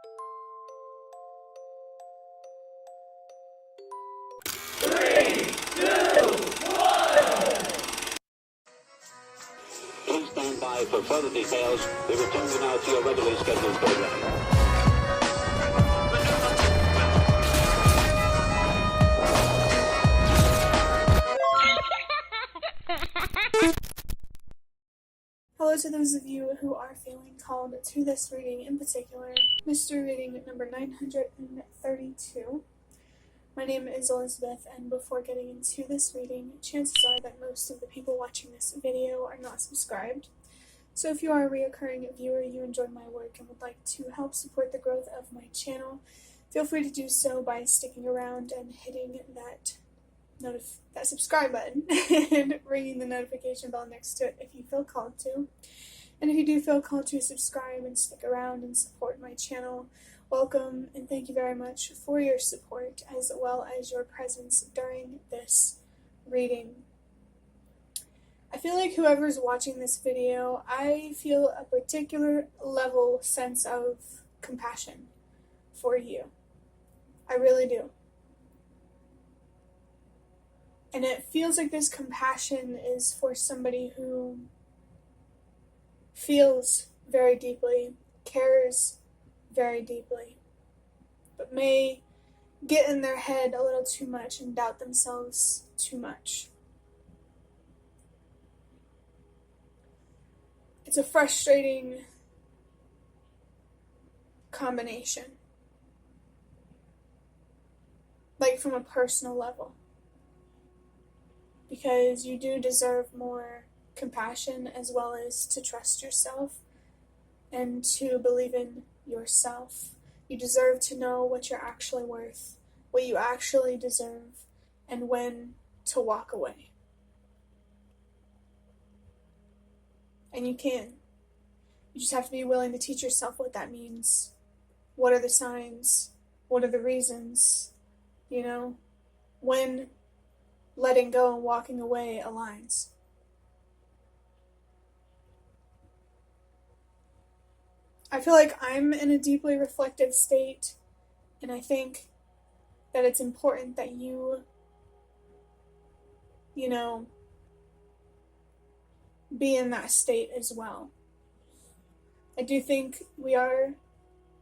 Please stand by for further details. We return you now to your regularly scheduled program. Hello to those of you who are feeling called to this reading, in particular, mystery reading number 932. My name is Elizabeth, and before getting into this reading, chances are that most of the people watching this video are not subscribed. So if you are a reoccurring viewer, you enjoy my work, and would like to help support the growth of my channel, feel free to do so by sticking around and hitting that subscribe button and ringing the notification bell next to it if you feel called to. And if you do feel called to subscribe and stick around and support my channel, welcome and thank you very much for your support as well as your presence during this reading. I feel like whoever's watching this video, I feel a particular level sense of compassion for you. I really do. And it feels like this compassion is for somebody who feels very deeply, cares very deeply, but may get in their head a little too much and doubt themselves too much. It's a frustrating combination, like from a personal level. Because you do deserve more compassion as well as to trust yourself and to believe in yourself. You deserve to know what you're actually worth, what you actually deserve, and when to walk away. And you can. You just have to be willing to teach yourself what that means. What are the signs? What are the reasons? When letting go and walking away aligns. I feel like I'm in a deeply reflective state, and I think that it's important that you be in that state as well. I do think we are,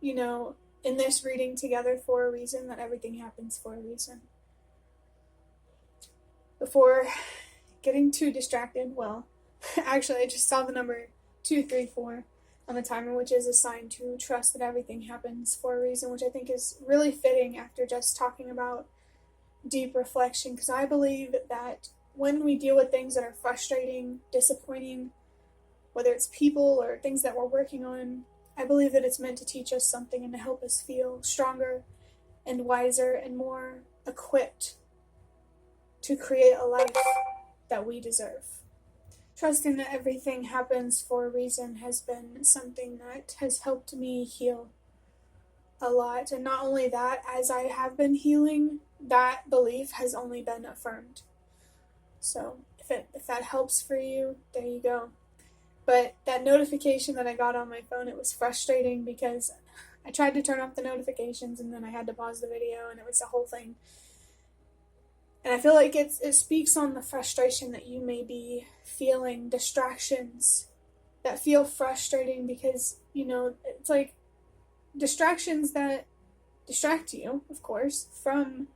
in this reading together for a reason, that everything happens for a reason. Before getting too distracted, actually I just saw the number 234 on the timer, which is a sign to trust that everything happens for a reason, which I think is really fitting after just talking about deep reflection, because I believe that when we deal with things that are frustrating, disappointing, whether it's people or things that we're working on, I believe that it's meant to teach us something and to help us feel stronger and wiser and more equipped to create a life that we deserve. Trusting that everything happens for a reason has been something that has helped me heal a lot. And not only that, as I have been healing, that belief has only been affirmed. So if that helps for you, there you go. But that notification that I got on my phone, it was frustrating because I tried to turn off the notifications and then I had to pause the video, and it was a whole thing. And I feel like it speaks on the frustration that you may be feeling, distractions that feel frustrating because, it's like distractions that distract you, of course, from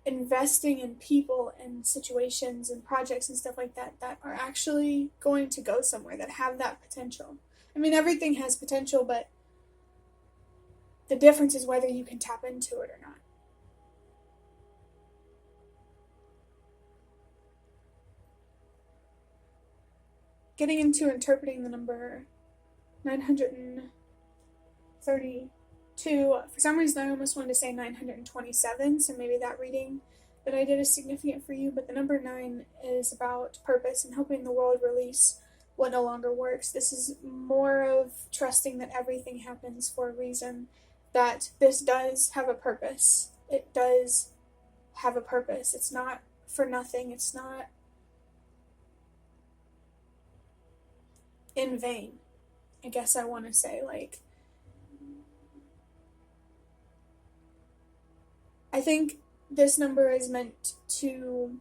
investing in people and situations and projects and stuff like that are actually going to go somewhere, that have that potential. I mean, everything has potential, but the difference is whether you can tap into it or not. Getting into interpreting the number 932, for some reason I almost wanted to say 927, so maybe that reading that I did is significant for you, but the number 9 is about purpose and helping the world release what no longer works. This is more of trusting that everything happens for a reason, that this does have a purpose. It does have a purpose. It's not for nothing. It's not in vain, I guess I want to say. Like, I think this number is meant to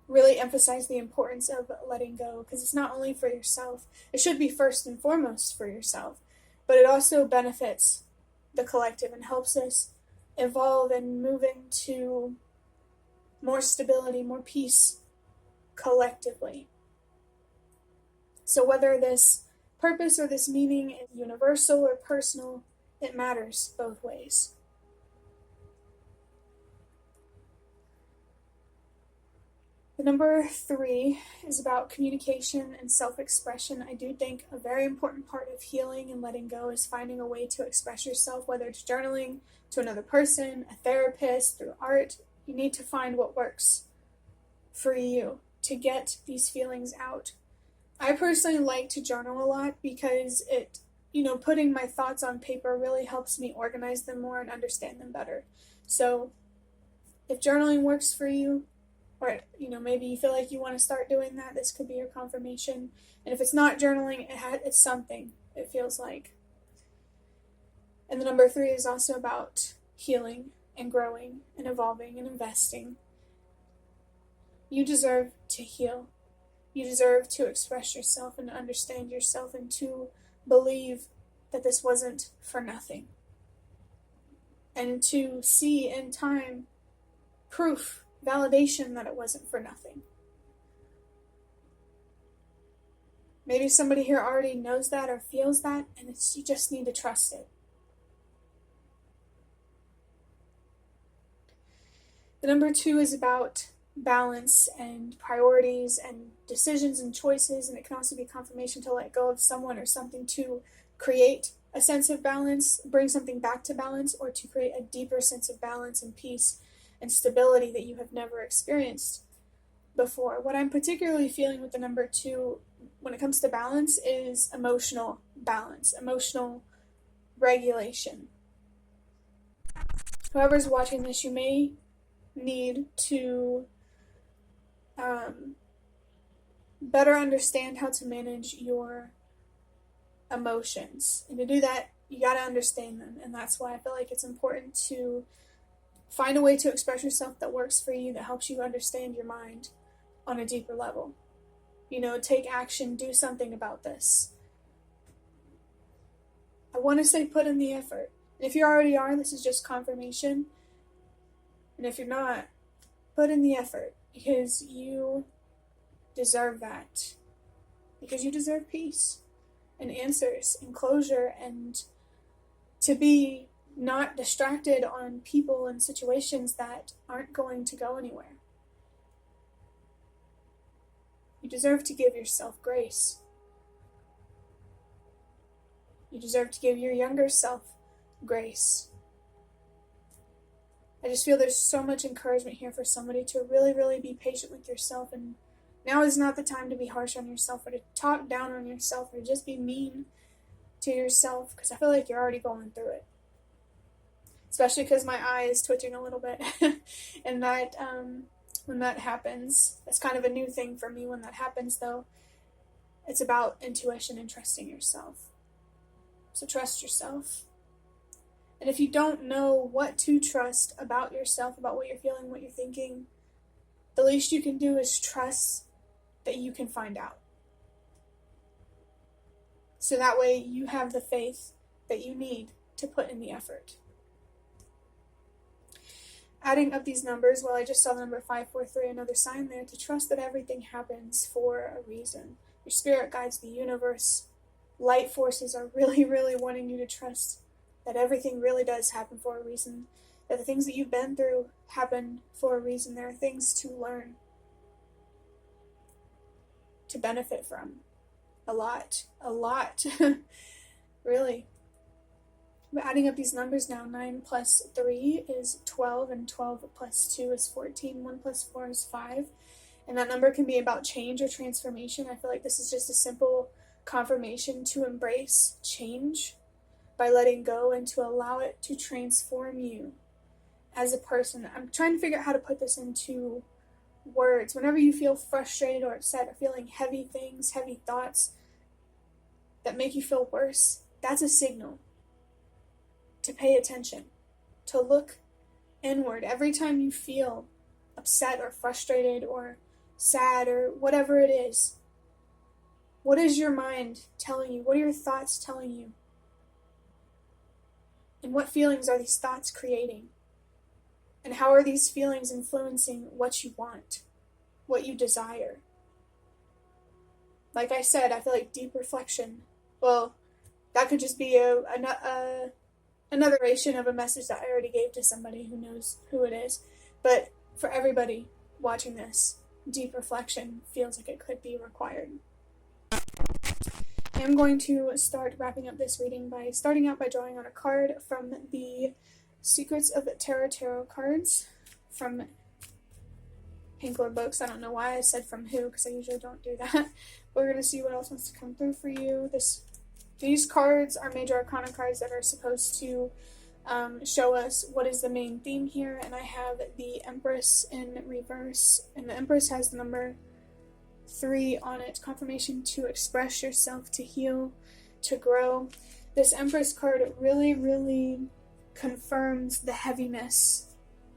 really emphasize the importance of letting go, because it's not only for yourself. It should be first and foremost for yourself, but it also benefits the collective and helps us evolve and move into more stability, more peace collectively. So whether this purpose or this meaning is universal or personal, it matters both ways. The number 3 is about communication and self-expression. I do think a very important part of healing and letting go is finding a way to express yourself, whether it's journaling, to another person, a therapist, through art. You need to find what works for you to get these feelings out. I personally like to journal a lot because it, putting my thoughts on paper really helps me organize them more and understand them better. So if journaling works for you, or maybe you feel like you want to start doing that, this could be your confirmation. And if it's not journaling, it's something, it feels like. And the number 3 is also about healing and growing and evolving and investing. You deserve to heal. You deserve to express yourself and understand yourself, and to believe that this wasn't for nothing. And to see in time proof, validation that it wasn't for nothing. Maybe somebody here already knows that or feels that, and you just need to trust it. The number 2 is about balance and priorities and decisions and choices, and it can also be confirmation to let go of someone or something to create a sense of balance, bring something back to balance, or to create a deeper sense of balance and peace and stability that you have never experienced before. What I'm particularly feeling with the number 2 when it comes to balance is emotional balance, emotional regulation. Whoever's watching this, you may need to better understand how to manage your emotions. And to do that, you got to understand them. And that's why I feel like it's important to find a way to express yourself that works for you, that helps you understand your mind on a deeper level. Take action, do something about this. I want to say put in the effort. And if you already are, this is just confirmation. And if you're not, put in the effort, because you deserve that. Because you deserve peace and answers and closure, and to be not distracted on people and situations that aren't going to go anywhere. You deserve to give yourself grace. You deserve to give your younger self grace. I just feel there's so much encouragement here for somebody to really, really be patient with yourself. And now is not the time to be harsh on yourself or to talk down on yourself or just be mean to yourself, because I feel like you're already going through it. Especially because my eye is twitching a little bit. And that, when that happens, it's kind of a new thing for me when that happens, though. It's about intuition and trusting yourself. So trust yourself. And if you don't know what to trust about yourself, about what you're feeling, what you're thinking, the least you can do is trust that you can find out. So that way you have the faith that you need to put in the effort. Adding up these numbers, well, I just saw the number 543, another sign there, to trust that everything happens for a reason. Your spirit guides the universe. Light forces are really, really wanting you to trust that everything really does happen for a reason, that the things that you've been through happen for a reason. There are things to learn, to benefit from. A lot, really. I'm adding up these numbers now. 9 plus 3 is 12, and 12 plus 2 is 14. 1 plus 4 is 5. And that number can be about change or transformation. I feel like this is just a simple confirmation to embrace change by letting go and to allow it to transform you as a person. I'm trying to figure out how to put this into words. Whenever you feel frustrated or upset or feeling heavy things, heavy thoughts that make you feel worse, that's a signal to pay attention, to look inward. Every time you feel upset or frustrated or sad or whatever it is, what is your mind telling you? What are your thoughts telling you? And what feelings are these thoughts creating? And how are these feelings influencing what you want, what you desire? Like I said, I feel like deep reflection, well, that could just be another iteration of a message that I already gave to somebody who knows who it is. But for everybody watching this, deep reflection feels like it could be required. I am going to start wrapping up this reading by starting out by drawing on a card from the Secrets of Tarot cards from Pink Books. I don't know why I said from who, because I usually don't do that. We're going to see what else wants to come through for you. These cards are major arcana cards that are supposed to show us what is the main theme here, and I have the Empress in reverse, and the Empress has the number 3 on it. Confirmation to express yourself, to heal, to grow. This Empress card really confirms the heaviness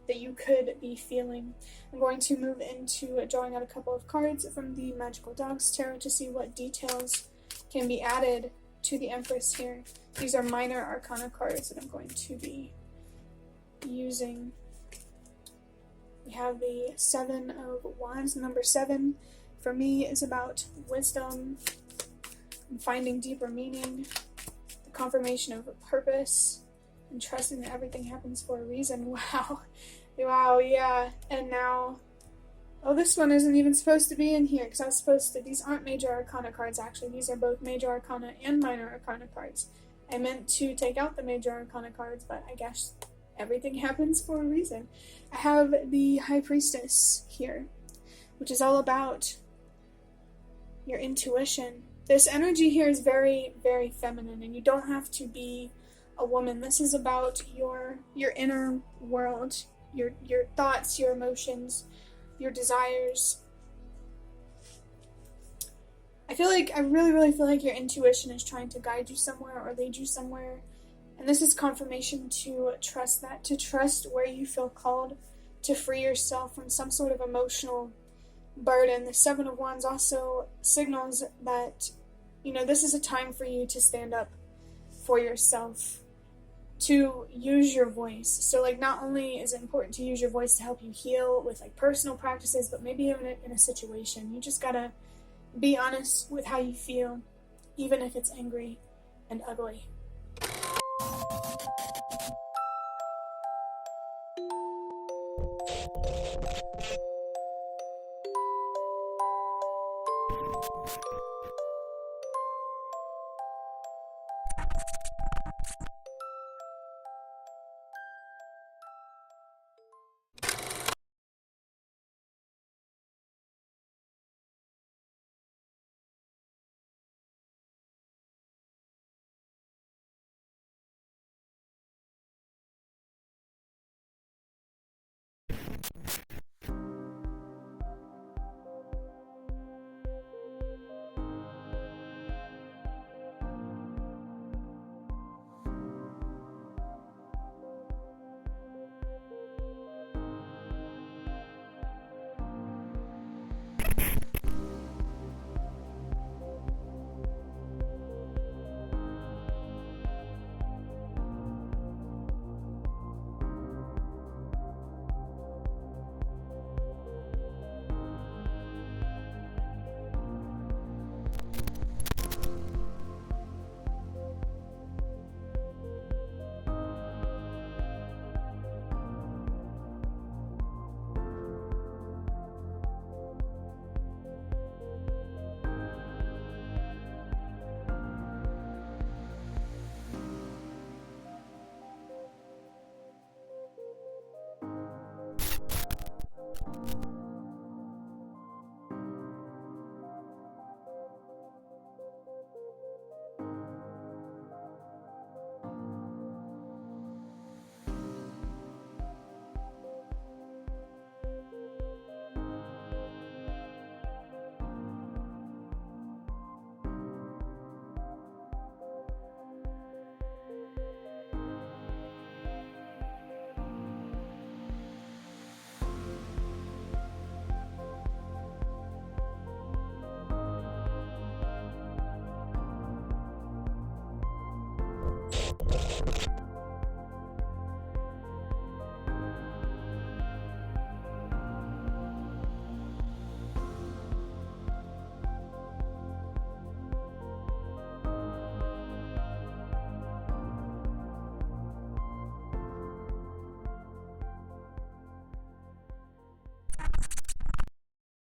that you could be feeling. I'm going to move into drawing out a couple of cards from the Magical Dogs Tarot to see what details can be added to the Empress here. These are minor arcana cards that I'm going to be using. We have the 7 of Wands. Number 7 for me is about wisdom and finding deeper meaning, the confirmation of a purpose, and trusting that everything happens for a reason. Wow. Wow, yeah. And now, oh, this one isn't even supposed to be in here, because I was supposed to, these aren't major arcana cards actually. These are both major arcana and minor arcana cards. I meant to take out the major arcana cards, but I guess everything happens for a reason. I have the High Priestess here, which is all about your intuition. This energy here is very feminine, and you don't have to be a woman. This is about your inner world, your thoughts, your emotions, your desires. I really feel like your intuition is trying to guide you somewhere or lead you somewhere. And this is confirmation to trust that, to trust where you feel called, to free yourself from some sort of emotional burden. The 7 of Wands also signals that, this is a time for you to stand up for yourself, to use your voice. So, not only is it important to use your voice to help you heal with, personal practices, but maybe even in a situation. You just gotta be honest with how you feel, even if it's angry and ugly.